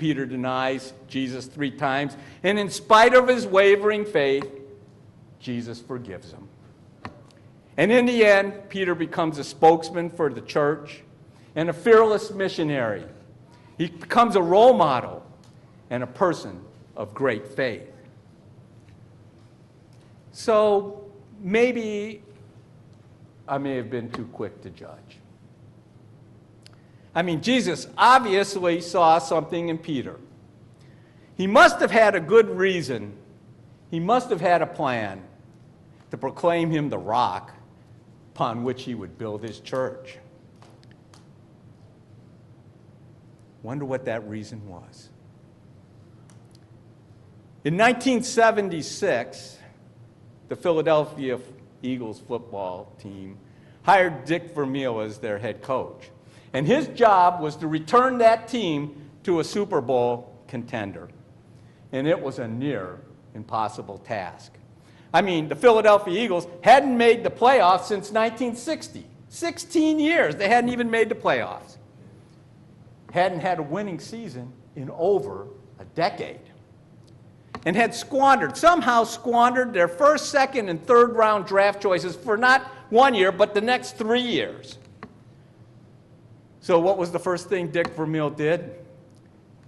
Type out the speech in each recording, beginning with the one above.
Peter denies Jesus 3 times, and in spite of his wavering faith, Jesus forgives him. And in the end, Peter becomes a spokesman for the church and a fearless missionary. He becomes a role model and a person of great faith. So maybe I may have been too quick to judge. I mean, Jesus obviously saw something in Peter. He must have had a good reason. He must have had a plan to proclaim him the rock upon which he would build his church. Wonder what that reason was. In 1976, the Philadelphia Eagles football team hired Dick Vermeil as their head coach. And his job was to return that team to a Super Bowl contender. And it was a near impossible task. I mean, the Philadelphia Eagles hadn't made the playoffs since 1960. 16 years, they hadn't even made the playoffs. Hadn't had a winning season in over a decade. And had somehow squandered their first, second, and third round draft choices for not 1 year, but the next 3 years. So what was the first thing Dick Vermeil did?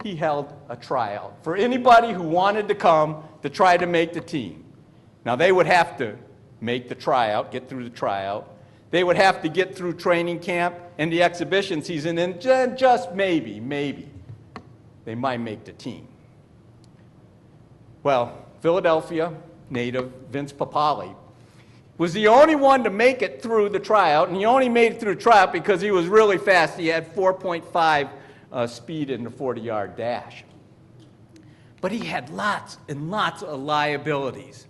He held a tryout for anybody who wanted to come to try to make the team. Now, they would have to make the tryout, get through the tryout. They would have to get through training camp and the exhibition season, and just maybe, they might make the team. Well, Philadelphia native Vince Papale was the only one to make it through the tryout, and he only made it through the tryout because he was really fast. He had 4.5 speed in the 40-yard dash. But he had lots and lots of liabilities.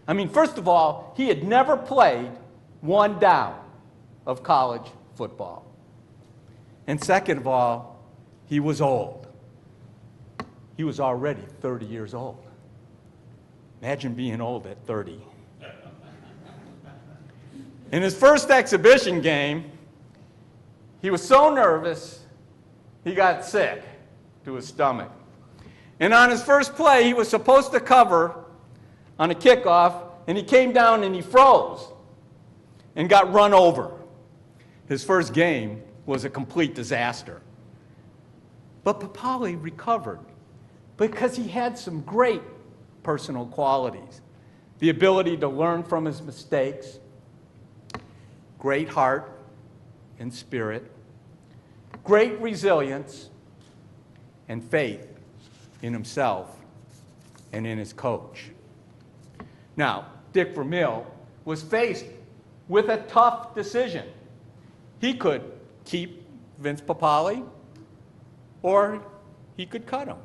I mean, first of all, he had never played one down of college football. And second of all, he was old. He was already 30 years old. Imagine being old at 30. In his first exhibition game, he was so nervous, he got sick to his stomach. And on his first play, he was supposed to cover on a kickoff, and he came down and he froze and got run over. His first game was a complete disaster. But Papale recovered because he had some great personal qualities. The ability to learn from his mistakes, great heart and spirit, great resilience, and faith in himself and in his coach. Now, Dick Vermeil was faced with a tough decision. He could keep Vince Papale, or he could cut him.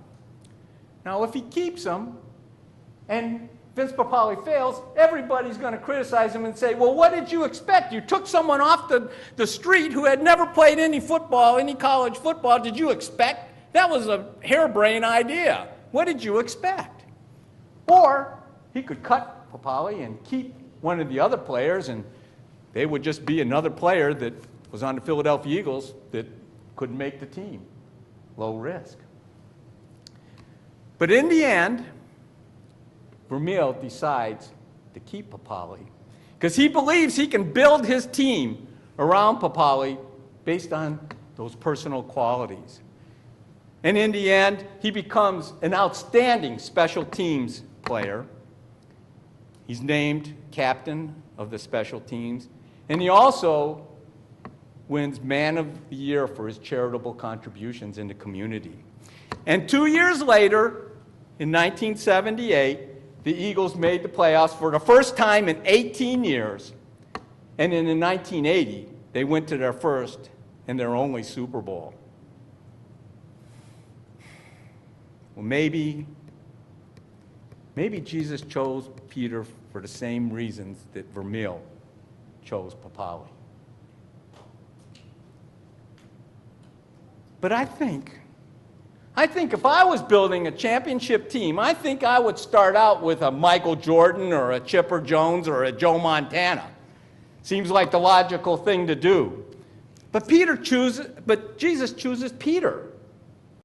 Now, if he keeps him and Vince Papale fails, everybody's going to criticize him and say, well, what did you expect? You took someone off the street who had never played any football, any college football. Did you expect? That was a harebrained idea. What did you expect? Or he could cut Papale and keep one of the other players, and they would just be another player that was on the Philadelphia Eagles that couldn't make the team. Low risk. But in the end, Vermeil decides to keep Papale because he believes he can build his team around Papale based on those personal qualities. And in the end, he becomes an outstanding special teams player. He's named captain of the special teams, and he also wins Man of the Year for his charitable contributions in the community. And 2 years later, in 1978, the Eagles made the playoffs for the first time in 18 years. And in 1980, they went to their first and their only Super Bowl. Well, maybe Jesus chose Peter for the same reasons that Vermeil chose Papale. But I think if I was building a championship team, I think I would start out with a Michael Jordan or a Chipper Jones or a Joe Montana. Seems like the logical thing to do. But Jesus chooses Peter.